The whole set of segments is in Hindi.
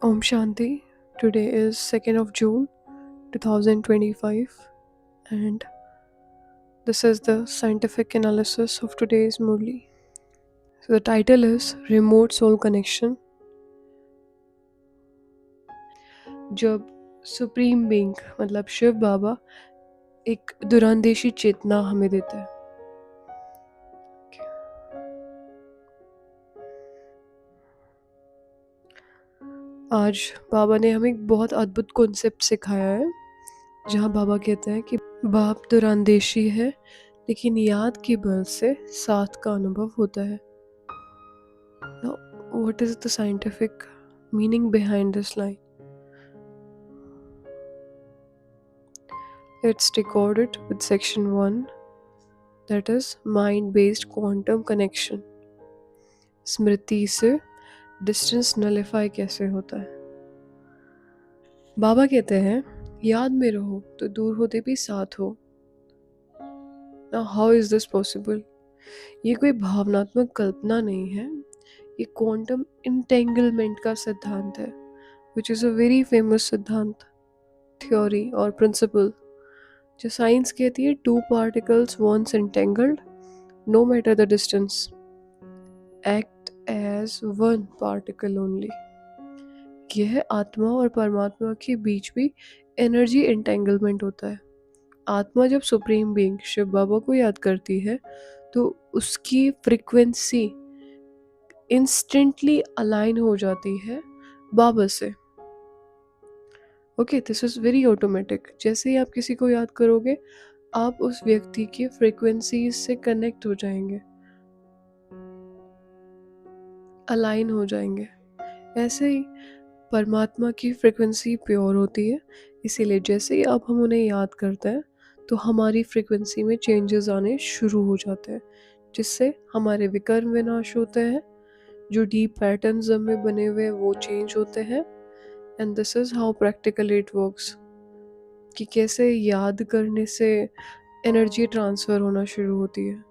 Om Shanti. Today is 2nd of June 2025 and this is the scientific analysis of today's Murli. So the title is Remote Soul Connection. जब सुप्रीम बीइंग मतलब शिव बाबा एक दुरांदेशी चेतना हमें देता है। आज बाबा ने हमें एक बहुत अद्भुत कॉन्सेप्ट सिखाया है जहाँ बाबा कहते हैं कि बाप दुरांदेशी है लेकिन याद के बल से साथ का अनुभव होता है। Now, what is the scientific meaning behind this line? It's recorded with section 1, that is mind-based quantum connection. स्मृति से डिस्टेंस नलिफाई कैसे होता है। बाबा कहते हैं याद में रहो तो दूर होते भी साथ हो। Now how is this possible? ये कोई भावनात्मक कल्पना नहीं है, ये क्वांटम इंटेंगलमेंट का सिद्धांत है, which is a very famous सिद्धांत, थ्योरी और प्रिंसिपल, जो साइंस कहती है two particles once entangled no matter the distance act as one particle only. यह आत्मा और परमात्मा के बीच भी एनर्जी एंटेंगलमेंट होता है। आत्मा जब सुप्रीम बीइंग शिव बाबा को याद करती है तो उसकी फ्रीक्वेंसी इंस्टेंटली अलाइन हो जाती है बाबा से। Okay, this is very automatic. जैसे ही आप किसी को याद करोगे आप उस व्यक्ति की फ्रीक्वेंसी से कनेक्ट हो जाएंगे, अलाइन हो जाएंगे। ऐसे ही परमात्मा की फ्रीक्वेंसी प्योर होती है, इसीलिए जैसे ही अब हम उन्हें याद करते हैं तो हमारी फ्रीक्वेंसी में चेंजेस आने शुरू हो जाते हैं, जिससे हमारे विकर्म विनाश होते हैं, जो डीप पैटर्न्स में बने हुए वो चेंज होते हैं। And this is how practically it works, कि कैसे याद करने से एनर्जी ट्रांसफ़र होना शुरू होती है।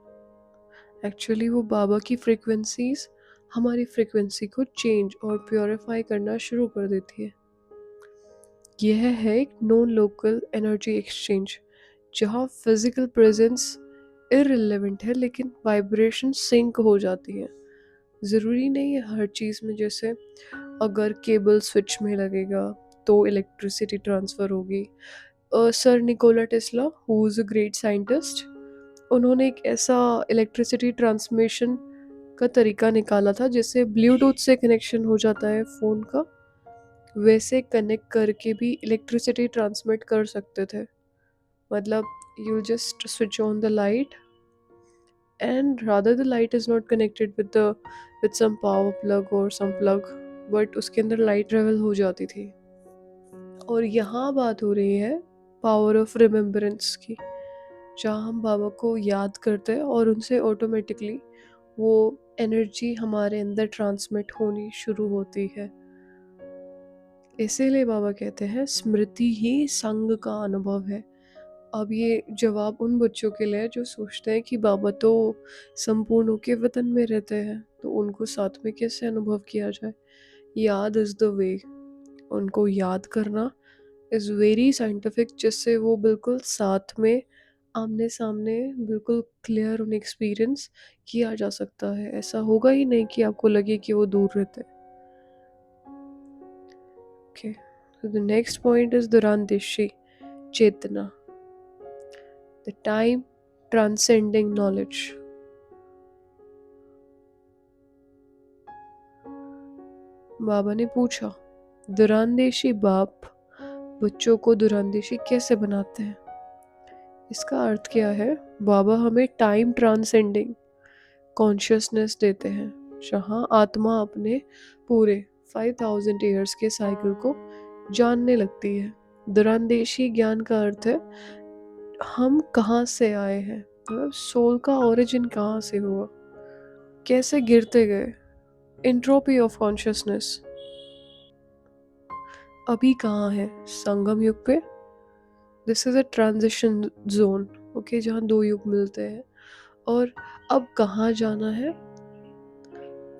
एक्चुअली वो बाबा की फ्रीक्वेंसीज हमारी फ्रीक्वेंसी को चेंज और प्योरीफाई करना शुरू कर देती है। यह है एक नॉन लोकल एनर्जी एक्सचेंज, जहाँ फिजिकल प्रेजेंस इररिलेवेंट है लेकिन वाइब्रेशन सिंक हो जाती है। ज़रूरी नहीं है हर चीज़ में, जैसे अगर केबल स्विच में लगेगा तो इलेक्ट्रिसिटी ट्रांसफ़र होगी। Sir Nikola Tesla who is a great scientist, उन्होंने एक ऐसा इलेक्ट्रिसिटी ट्रांसमिशन का तरीका निकाला था जिससे ब्लूटूथ से कनेक्शन हो जाता है फ़ोन का, वैसे कनेक्ट करके भी इलेक्ट्रिसिटी ट्रांसमिट कर सकते थे। मतलब you just switch on the light and rather the light is not connected with some power plug or some plug, but उसके अंदर लाइट ट्रेवल हो जाती थी। और यहाँ बात हो रही है पावर ऑफ रिमेम्बरेंस की, जहाँ हम बाबा को याद करते हैं और उनसे ऑटोमेटिकली वो एनर्जी हमारे अंदर ट्रांसमिट होनी शुरू होती है। इसीलिए बाबा कहते हैं स्मृति ही संग का अनुभव है। अब ये जवाब उन बच्चों के लिए जो सोचते हैं कि बाबा तो संपूर्णों के वतन में रहते हैं, तो उनको साथ में कैसे अनुभव किया जाए। याद इज़ द वे, उनको याद करना इज़ वेरी साइंटिफिक, जिससे वो बिल्कुल साथ में आमने सामने बिल्कुल क्लियर उन्हें एक्सपीरियंस किया जा सकता है। ऐसा होगा ही नहीं कि आपको लगे कि वो दूर रहते हैं। Okay, so the next point is Durandeshi Chetna, the time transcending knowledge. Baba ने पूछा दुरांदेशी बाप बच्चों को दुरांदेशी कैसे बनाते हैं। इसका अर्थ क्या है? बाबा हमें टाइम ट्रांसेंडिंग कॉन्शियसनेस देते हैं, जहाँ आत्मा अपने पूरे 5000 ईयर्स के साइकिल को जानने लगती है। दुरांदेशी ज्ञान का अर्थ है हम कहाँ से आए हैं, मतलब सोल का ओरिजिन कहाँ से हुआ, कैसे गिरते गए, एंट्रोपी ऑफ कॉन्शियसनेस अभी कहाँ है, संगम युग पे। This is a transition zone, okay, जहाँ दो युग मिलते हैं। और अब कहाँ जाना है?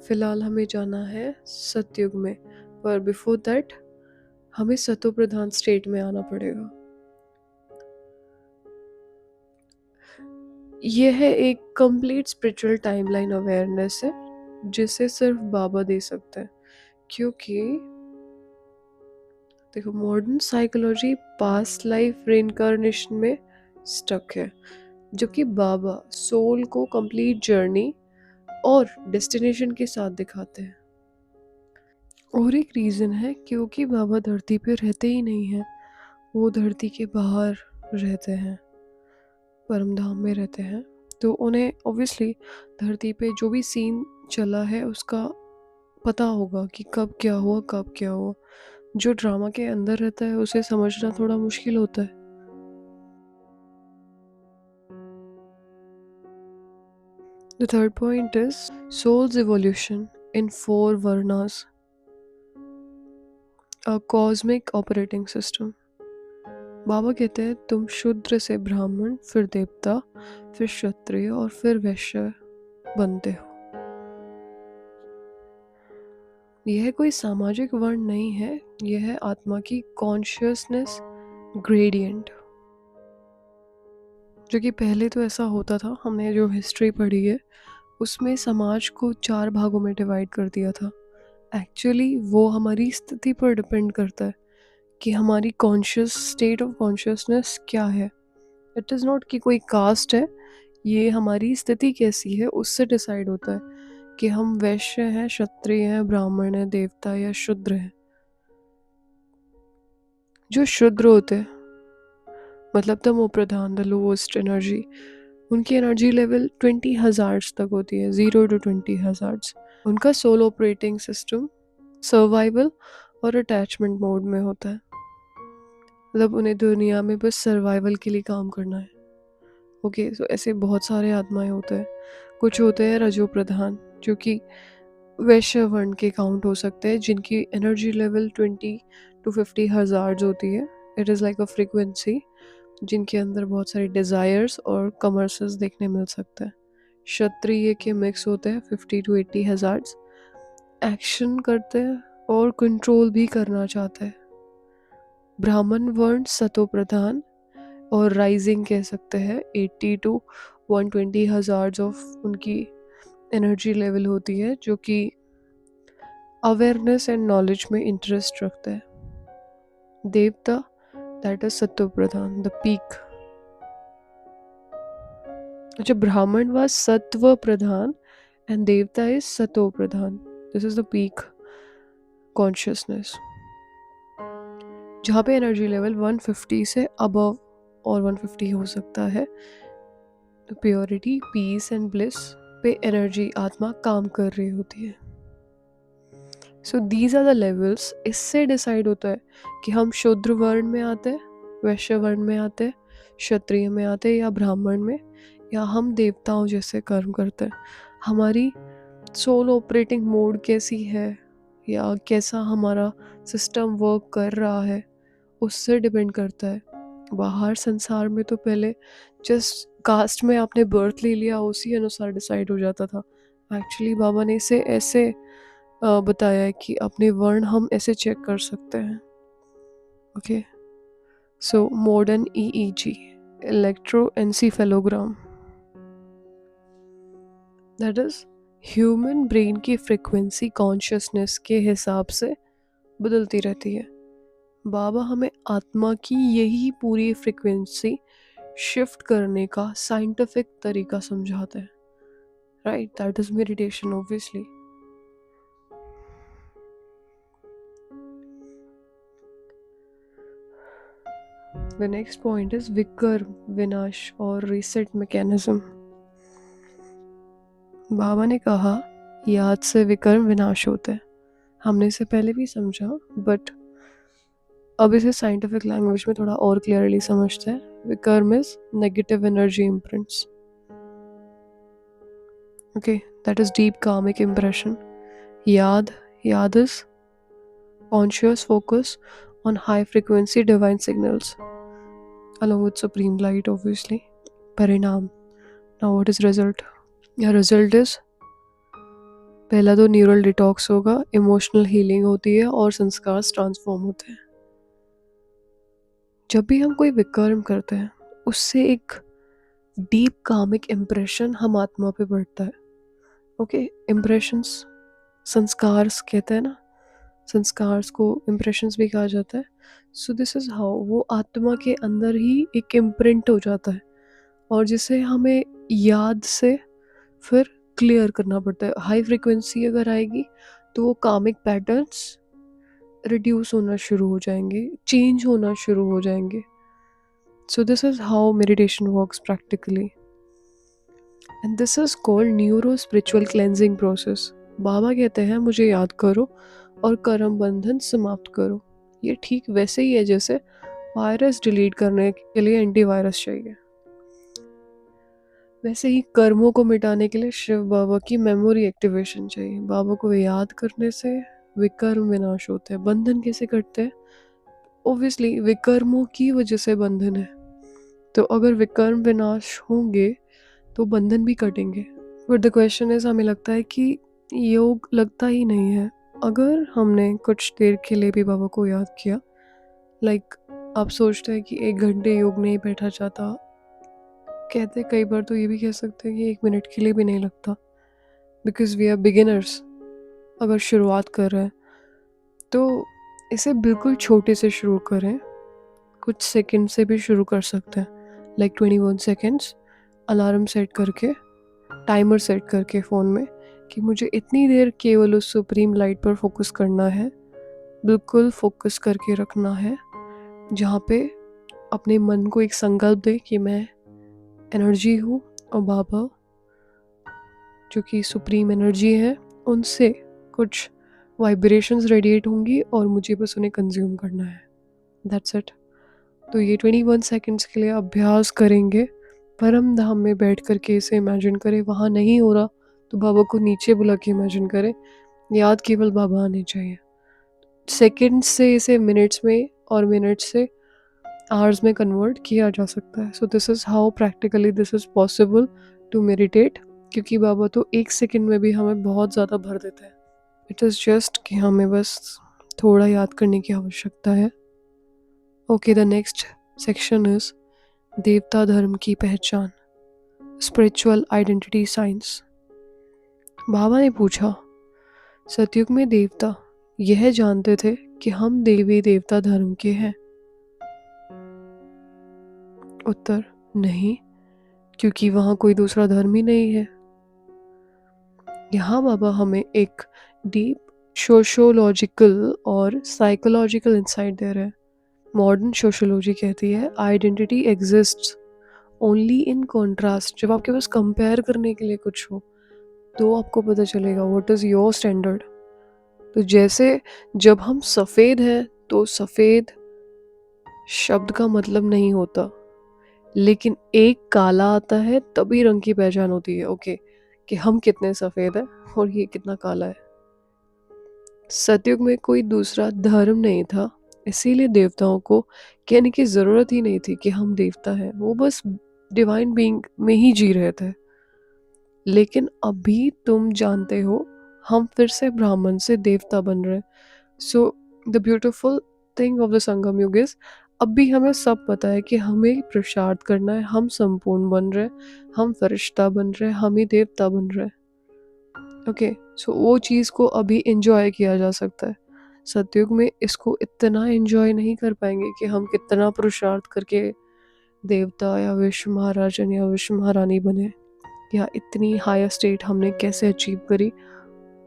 फिलहाल हमें जाना है सतयुग में, पर बिफोर दैट हमें सतो प्रधान स्टेट में आना पड़ेगा। यह एक कंप्लीट स्पिरिचुअल टाइमलाइन अवेयरनेस है जिसे सिर्फ बाबा दे सकते हैं, क्योंकि देखो मॉडर्न साइकोलॉजी पास्ट लाइफ रेनकार्नेशन में स्टक है, जबकि बाबा सोल को कंप्लीट जर्नी और डेस्टिनेशन के साथ दिखाते हैं। और एक रीज़न है क्योंकि बाबा धरती पे रहते ही नहीं हैं, वो धरती के बाहर रहते हैं, परमधाम में रहते हैं। तो उन्हें ऑब्वियसली धरती पे जो भी सीन चला है उसका पता होगा कि कब क्या हुआ कब क्या हुआ। जो ड्रामा के अंदर रहता है उसे समझना थोड़ा मुश्किल होता है। The third point is soul's evolution in 4 varnas, a cosmic operating system. बाबा कहते हैं तुम शूद्र से ब्राह्मण, फिर देवता, फिर क्षत्रिय और फिर वैश्य बनते हो। यह कोई सामाजिक वर्ण नहीं है, यह है आत्मा की कॉन्शियसनेस ग्रेडियंट। जो कि पहले तो ऐसा होता था, हमने जो हिस्ट्री पढ़ी है उसमें समाज को 4 भागों में डिवाइड कर दिया था। एक्चुअली वो हमारी स्थिति पर डिपेंड करता है कि हमारी कॉन्शियस स्टेट ऑफ कॉन्शियसनेस क्या है। इट इज़ नॉट कि कोई कास्ट है, ये हमारी स्थिति कैसी है उससे डिसाइड होता है कि हम वैश्य हैं, क्षत्रिय हैं, ब्राह्मण हैं, देवता या शूद्र हैं। जो शूद्र होते हैं मतलब तमो प्रधान, द लोएस्ट एनर्जी, उनकी एनर्जी लेवल 20 हज़ार्ड्स तक होती है, 0 to 20 हज़ार्ड्स। उनका सोल ऑपरेटिंग सिस्टम सर्वाइवल और अटैचमेंट मोड में होता है, मतलब उन्हें दुनिया में बस सर्वाइवल के लिए काम करना है। ओके, सो ऐसे बहुत सारे आत्माएं होते हैं। कुछ होते हैं रजो प्रधान जो कि वैश्य वर्ण के काउंट हो सकते हैं, जिनकी एनर्जी लेवल 20 to 50 हज़ार्ड्स होती है। It is like a frequency जिनके अंदर बहुत सारे डिज़ायर्स और कमर्सेस देखने मिल सकते हैं। क्षत्रिय के मिक्स होते हैं 50 to 80 हज़ार्ड्स, एक्शन करते हैं और कंट्रोल भी करना चाहते हैं। ब्राह्मण वर्ण सतो प्रधान और राइजिंग कह सकते हैं, 80 to 120 हज़ार्ड्स ऑफ उनकी एनर्जी लेवल होती है, जो कि अवेयरनेस एंड नॉलेज में इंटरेस्ट रखते हैं। देवता दैट इज सत्व प्रधान, द पीक। अच्छा, ब्राह्मण was सत्व प्रधान and devta is sato pradhan. This is the peak consciousness, जहाँ पे एनर्जी लेवल 150 से अबव और 150 हो सकता है। प्योरिटी, पीस एंड ब्लिस पे एनर्जी आत्मा काम कर रही होती है। So these are the levels. इससे डिसाइड होता है कि हम शूद्र वर्ण में आते हैं, वैश्य वर्ण में आते हैं, क्षत्रिय में आते हैं या ब्राह्मण में, या हम देवताओं जैसे कर्म करते हैं। हमारी सोल ऑपरेटिंग मोड कैसी है या कैसा हमारा सिस्टम वर्क कर रहा है उससे डिपेंड करता है। बाहर संसार में तो पहले जस्ट कास्ट में आपने बर्थ ले लिया उसी अनुसार डिसाइड हो जाता था। एक्चुअली बाबा ने इसे ऐसे बताया है कि अपने वर्ण हम ऐसे चेक कर सकते हैं। Okay, so modern EEG, electroencephalogram, that is human brain की फ्रिक्वेंसी कॉन्शियसनेस के हिसाब से बदलती रहती है। बाबा हमें आत्मा की यही पूरी फ्रिक्वेंसी शिफ्ट करने का साइंटिफिक तरीका समझाते हैं। Right, that is meditation obviously. The next point is विकर्म, विनाश और रीसेट मैकेनिज्म। बाबा ने कहा याद से विकर्म विनाश होते हैं। हमने इसे पहले भी समझा, बट अब इसे साइंटिफिक लैंग्वेज में थोड़ा और क्लियरली समझते हैं। Vikarma is negative energy imprints. Okay, that is deep karmic impression. Yaad is conscious focus on high frequency divine signals along with supreme light, obviously. Parinam. Now what is result? Yeah, result is पहला तो न्यूरल डिटॉक्स होगा, इमोशनल हीलिंग होती है और संस्कार ट्रांसफॉर्म होते हैं। जब भी हम कोई विकर्म करते हैं उससे एक डीप कामिक इम्प्रेशन हम आत्मा पे पड़ता है। ओके, इम्प्रेशंस, संस्कार कहते हैं ना, संस्कार को इम्प्रेशंस भी कहा जाता है। सो दिस इज हाउ वो आत्मा के अंदर ही एक इम्प्रिंट हो जाता है और जिसे हमें याद से फिर क्लियर करना पड़ता है। हाई फ्रिक्वेंसी अगर आएगी तो वो कामिक पैटर्न्स रिड्यूस होना शुरू हो जाएंगे, चेंज होना शुरू हो जाएंगे। So this is how meditation works practically and this is called neuro spiritual cleansing process. Baba कहते हैं मुझे याद करो और कर्म बंधन समाप्त करो। ये ठीक वैसे ही है जैसे वायरस डिलीट करने के लिए एंटीवायरस चाहिए, वैसे ही कर्मों को मिटाने के लिए शिव बाबा की मेमोरी एक्टिवेशन चाहिए। बाबा को याद करने से विकर्म विनाश होते हैं। बंधन कैसे कटते हैं? ओब्वियसली विकर्मों की वजह से बंधन है, तो अगर विकर्म विनाश होंगे तो बंधन भी कटेंगे। बट द क्वेश्चन इज, हमें लगता है कि योग लगता ही नहीं है। अगर हमने कुछ देर के लिए भी बाबा को याद किया, लाइक आप सोचते हैं कि 1 घंटे योग नहीं बैठा जाता, कहते कई बार तो ये भी कह सकते हैं कि 1 मिनट के लिए भी नहीं लगता, बिकॉज वी आर बिगिनर्स। अगर शुरुआत कर रहे हैं तो इसे बिल्कुल छोटे से शुरू करें, कुछ सेकंड से भी शुरू कर सकते हैं, लाइक 21 सेकेंड्स अलार्म सेट करके, टाइमर सेट करके फ़ोन में कि मुझे इतनी देर केवल उस सुप्रीम लाइट पर फोकस करना है, बिल्कुल फोकस करके रखना है, जहाँ पे अपने मन को एक संकल्प दे कि मैं एनर्जी हूँ और बाबा जो कि सुप्रीम एनर्जी है उनसे कुछ वाइब्रेशंस रेडिएट होंगी और मुझे बस उन्हें कंज्यूम करना है। That's it. तो ये 21 सेकेंड्स के लिए अभ्यास करेंगे। परम धाम में बैठ करके इसे इमेजिन करें। वहाँ नहीं हो रहा तो बाबा को नीचे बुला के इमेजिन करें। याद केवल बाबा आने चाहिए। सेकेंड्स से इसे मिनट्स में और मिनट्स से आवर्स में कन्वर्ट किया जा सकता है। So this is how practically this is possible to meditate, क्योंकि बाबा तो 1 सेकेंड में भी हमें बहुत ज़्यादा भर देते हैं। इट इज़ जस्ट कि हमें बस थोड़ा याद करने की आवश्यकता है। Okay, the next section is देवता धर्म की पहचान, स्पिरिचुअल आइडेंटिटी साइंस। बाबा ने पूछा, सतयुग में देवता यह जानते थे कि हम देवी देवता धर्म के हैं? उत्तर, नहीं, क्योंकि वहाँ कोई दूसरा धर्म ही नहीं है। यहाँ बाबा हमें एक डीप सोशियोलॉजिकल और साइकोलॉजिकल इंसाइट दे रहे हैं। मॉडर्न सोशियोलॉजी कहती है identity exists only in contrast. जब आपके पास कंपेयर करने के लिए कुछ हो तो आपको पता चलेगा व्हाट इज़ योर स्टैंडर्ड। तो जैसे जब हम सफ़ेद हैं तो सफ़ेद शब्द का मतलब नहीं होता, लेकिन एक काला आता है तभी रंग की पहचान होती है। ओके, कि हम कितने सफ़ेद हैं और ये कितना काला है। सतयुग में कोई दूसरा धर्म नहीं था, इसीलिए देवताओं को कहने की ज़रूरत ही नहीं थी कि हम देवता हैं। वो बस डिवाइन बीइंग में ही जी रहे थे। लेकिन अभी तुम जानते हो हम फिर से ब्राह्मण से देवता बन रहे हैं। So the beautiful thing of the Sangam Yug is, अब भी हमें सब पता है कि हमें पुरुषार्थ करना है। हम संपूर्ण बन रहे हैं, हम फरिश्ता बन रहे हैं, हम ही देवता बन रहे हैं। ओके, सो वो चीज़ को अभी इंजॉय किया जा सकता है। सतयुग में इसको इतना इंजॉय नहीं कर पाएंगे कि हम कितना पुरुषार्थ करके देवता या विश्व महाराजन या विश्व महारानी बने, या इतनी हायर स्टेट हमने कैसे अचीव करी।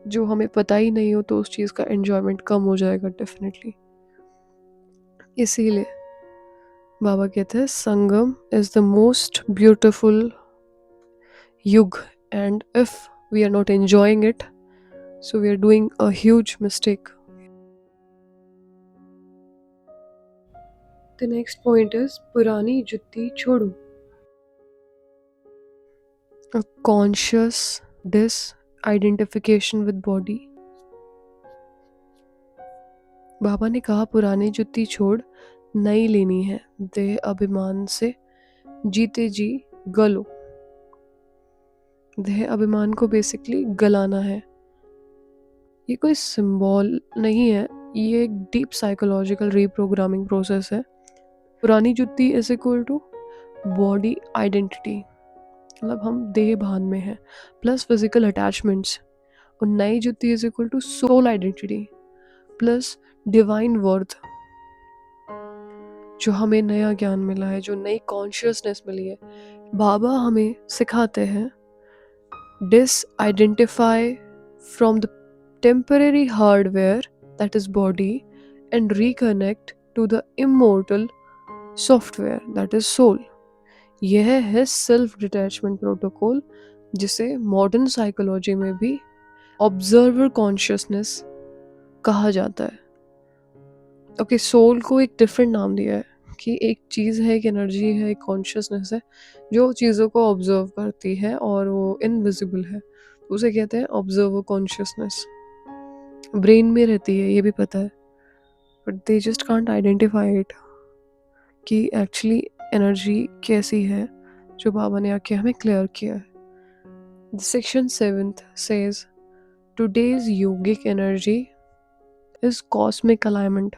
जो हमें पता ही नहीं हो तो उस चीज़ का एन्जॉयमेंट कम हो जाएगा डेफिनेटली। इसीलिए बाबा कहते हैं Sangam is the most beautiful yug, and if we are not enjoying it so we are doing a huge mistake. The next point is पुरानी जुत्ती छोड़ो, a conscious disidentification with body। बाबा ने कहा पुरानी जुत्ती छोड़, नई लेनी है। देह अभिमान से जीते जी गलो। देह अभिमान को बेसिकली गलाना है। ये कोई सिंबल नहीं है, ये एक डीप साइकोलॉजिकल रीप्रोग्रामिंग प्रोसेस है। पुरानी जुत्ती is equal to body identity, मतलब हम देह भान में हैं, प्लस फिजिकल अटैचमेंट्स। और नई जुत्ती is equal to soul identity plus divine worth, जो हमें नया ज्ञान मिला है, जो नई कॉन्शियसनेस मिली है। बाबा हमें सिखाते हैं disidentify from the temporary hardware that is body and reconnect to the immortal software that is soul. यह है सेल्फ डिटैचमेंट प्रोटोकॉल, जिसे मॉडर्न साइकोलॉजी में भी ऑब्जर्वर कॉन्शियसनेस कहा जाता है। ओके, सोल को एक डिफरेंट नाम दिया है कि एक चीज़ है, एक एनर्जी है, एक कॉन्शियसनेस है जो चीज़ों को ऑब्जर्व करती है और वो इनविजिबल है, तो उसे कहते हैं ऑब्जर्वर कॉन्शियसनेस। ब्रेन में रहती है, ये भी पता है, but they just can't identify it कि एक्चुअली एनर्जी कैसी है, जो बाबा ने आके हमें क्लियर किया है। Section 7th says today's yogic energy is cosmic alignment।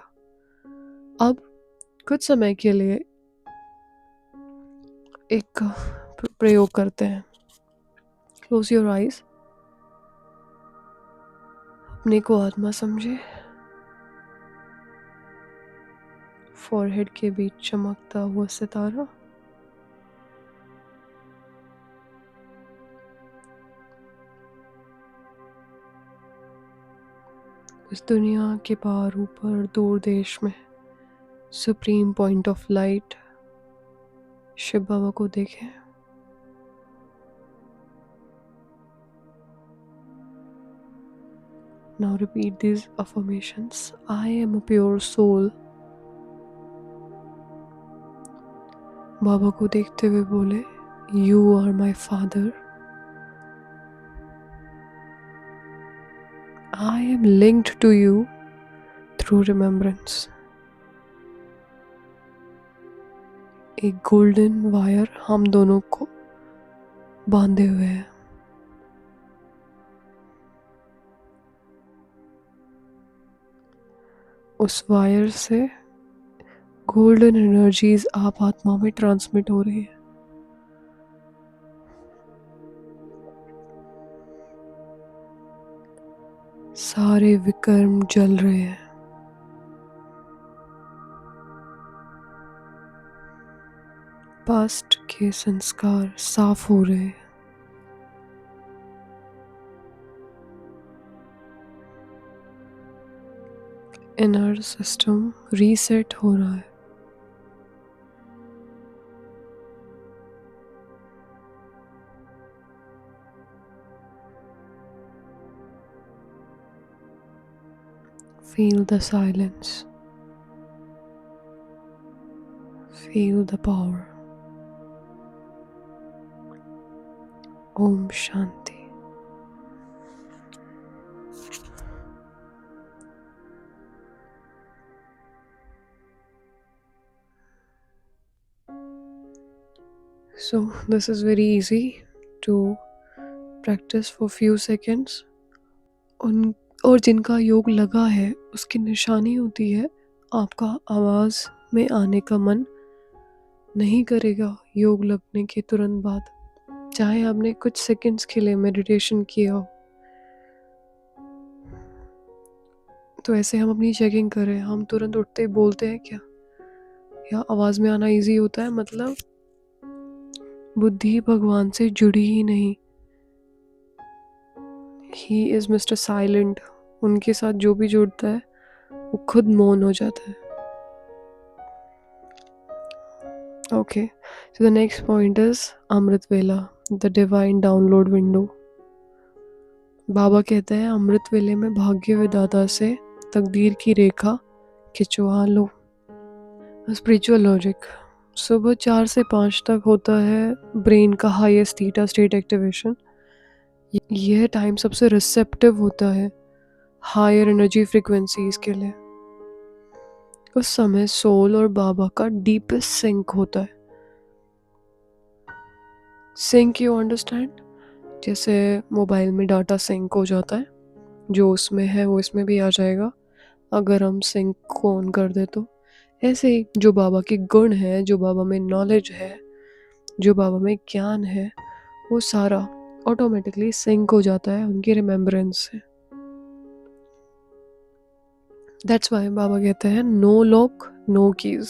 अब कुछ समय के लिए एक प्रयोग करते हैं। क्लोज योर आइज, अपने को आत्मा समझे। फॉरहेड के बीच चमकता हुआ सितारा, इस दुनिया के पार ऊपर दूर देश में supreme point of light Shiv Baba को देखें। Now repeat these affirmations. I am a pure soul। बाबा को देखते हुए बोले, You are my father। I am linked to you through remembrance। एक गोल्डन वायर हम दोनों को बांधे हुए है। उस वायर से गोल्डन एनर्जीज आप आत्मा में ट्रांसमिट हो रही है। सारे विकर्म जल रहे हैं। पास्ट के संस्कार साफ हो रहे हैं। इनर सिस्टम रीसेट हो रहा है। Feel the silence, feel the power। Om Shanti. So this is very easy to practice for few seconds। और जिनका योग लगा है उसकी निशानी होती है आपका आवाज़ में आने का मन नहीं करेगा योग लगने के तुरंत बाद, चाहे आपने कुछ सेकंड्स के लिए मेडिटेशन किया हो। तो ऐसे हम अपनी चेकिंग करें, हम तुरंत उठते ही बोलते हैं क्या, या आवाज़ में आना इजी होता है, मतलब बुद्धि भगवान से जुड़ी ही नहीं। ही इज़ मिस्टर साइलेंट, उनके साथ जो भी जुड़ता है वो खुद मौन हो जाता है। Okay, so the next point is Amrit Vela, the divine download window. Baba कहते हैं अमृत वेले में भाग्य विधाता से तकदीर की रेखा खिंचवा लो। स्पिरिचुअल लॉजिक, सुबह 4 से 5 तक होता है ब्रेन का हाईएस्ट थीटा स्टेट एक्टिवेशन। यह टाइम सबसे रिसेप्टिव होता है हायर एनर्जी फ्रीक्वेंसीज के लिए। उस समय सोल और बाबा का डीपेस्ट सिंक होता है। सिंक, यू अंडरस्टैंड, जैसे मोबाइल में डाटा सिंक हो जाता है, जो उसमें है वो इसमें भी आ जाएगा अगर हम सिंक को ऑन कर दे तो। ऐसे ही जो बाबा के गुण है, जो बाबा में नॉलेज है, जो बाबा में ज्ञान है, वो सारा ऑटोमेटिकली सिंक हो जाता है उनकी रिमेम्बरेंस से। दैट्स वाई बाबा कहते हैं नो लॉक नो कीज,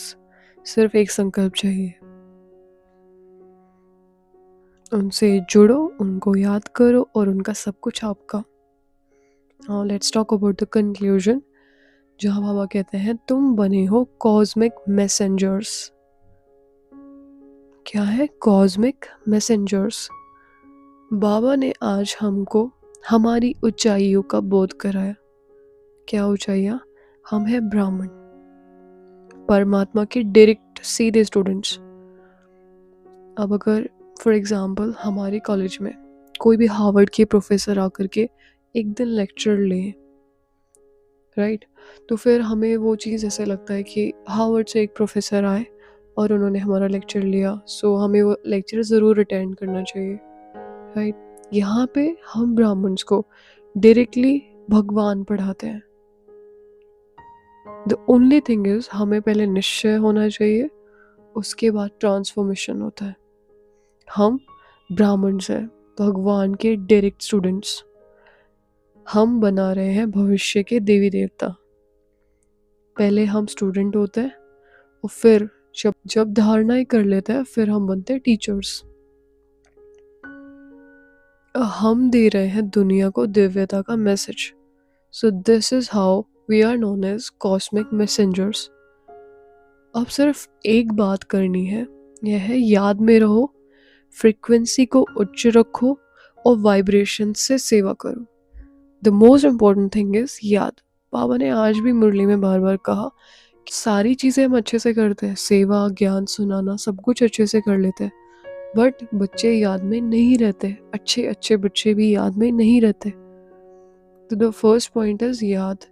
सिर्फ एक संकल्प चाहिए। उनसे जुड़ो, उनको याद करो और उनका सब कुछ आपका। Now let's talk about the conclusion, जहाँ बाबा कहते हैं तुम बने हो कॉस्मिक मैसेंजर्स। क्या है कॉस्मिक मैसेंजर्स? बाबा ने आज हमको हमारी ऊंचाइयों का बोध कराया। क्या ऊंचाइयाँ? हम हैं ब्राह्मण, परमात्मा के डायरेक्ट सीधे स्टूडेंट्स। अब अगर फॉर एग्जांपल हमारे कॉलेज में कोई भी हार्वर्ड के प्रोफेसर आकर के एक दिन लेक्चर ले, राइट, तो फिर हमें वो चीज़ ऐसे लगता है कि हार्वर्ड से एक प्रोफेसर आए और उन्होंने हमारा लेक्चर लिया, सो हमें वो लेक्चर ज़रूर अटेंड करना चाहिए, राइट। यहाँ पे हम ब्राह्मण्स को डायरेक्टली भगवान पढ़ाते हैं। द ओनली थिंग इज हमें पहले निश्चय होना चाहिए, उसके बाद ट्रांसफॉर्मेशन होता है। हम ब्राह्मण्स हैं, भगवान के डायरेक्ट स्टूडेंट्स। हम बना रहे हैं भविष्य के देवी देवता। पहले हम स्टूडेंट होते हैं और फिर जब जब धारणाएं कर लेते हैं फिर हम बनते हैं टीचर्स। हम दे रहे हैं दुनिया को दिव्यता का message. So this is how we are known as cosmic messengers. अब सिर्फ एक बात करनी है, यह है याद में रहो, फ्रीक्वेंसी को उच्च रखो और वाइब्रेशन से सेवा करो। The most important thing is याद। बाबा ने आज भी मुरली में बार बार कहा कि सारी चीज़ें हम अच्छे से करते हैं, सेवा, ज्ञान सुनाना, सब कुछ अच्छे से कर लेते हैं, बट बच्चे याद में नहीं रहते। अच्छे अच्छे बच्चे भी याद में नहीं रहते। तो द फर्स्ट पॉइंट इज याद।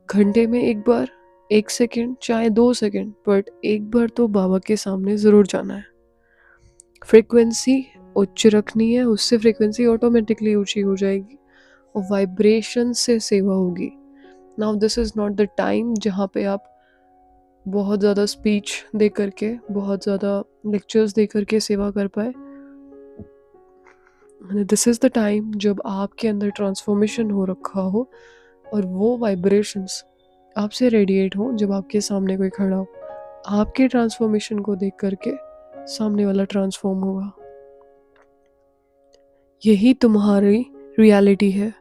घंटे में एक बार, 1 सेकेंड, चाहे 2 सेकेंड, बट एक बार तो बाबा के सामने ज़रूर जाना है। फ्रीक्वेंसी उच्च रखनी है, उससे फ्रीक्वेंसी ऑटोमेटिकली ऊंची हो जाएगी और वाइब्रेशन से सेवा होगी। Now this is not the time जहाँ पे आप बहुत ज़्यादा स्पीच दे करके, बहुत ज़्यादा लेक्चर्स दे करके सेवा कर पाए। दिस इज़ द टाइम जब आपके अंदर ट्रांसफॉर्मेशन हो रखा हो और वो वाइब्रेशंस आपसे रेडिएट हो। जब आपके सामने कोई खड़ा हो, आपके ट्रांसफॉर्मेशन को देख करके सामने वाला ट्रांसफॉर्म होगा। यही तुम्हारी रियलिटी है।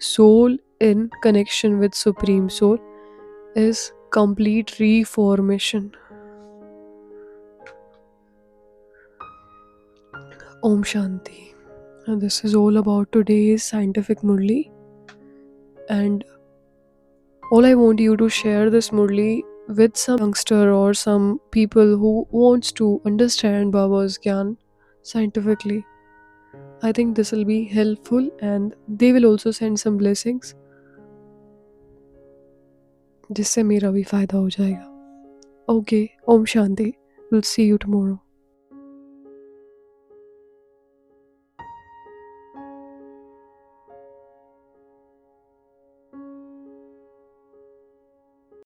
Soul in connection with supreme soul is complete reformation. Om Shanti. And this is all about today's scientific Murli. And all I want you to share this Murli with some youngster or some people who wants to understand Baba's Gyan scientifically. I think this will be helpful and they will also send some blessings, जिससे मेरा भी फायदा हो जाएगा। Okay, Om Shanti. We'll see you tomorrow.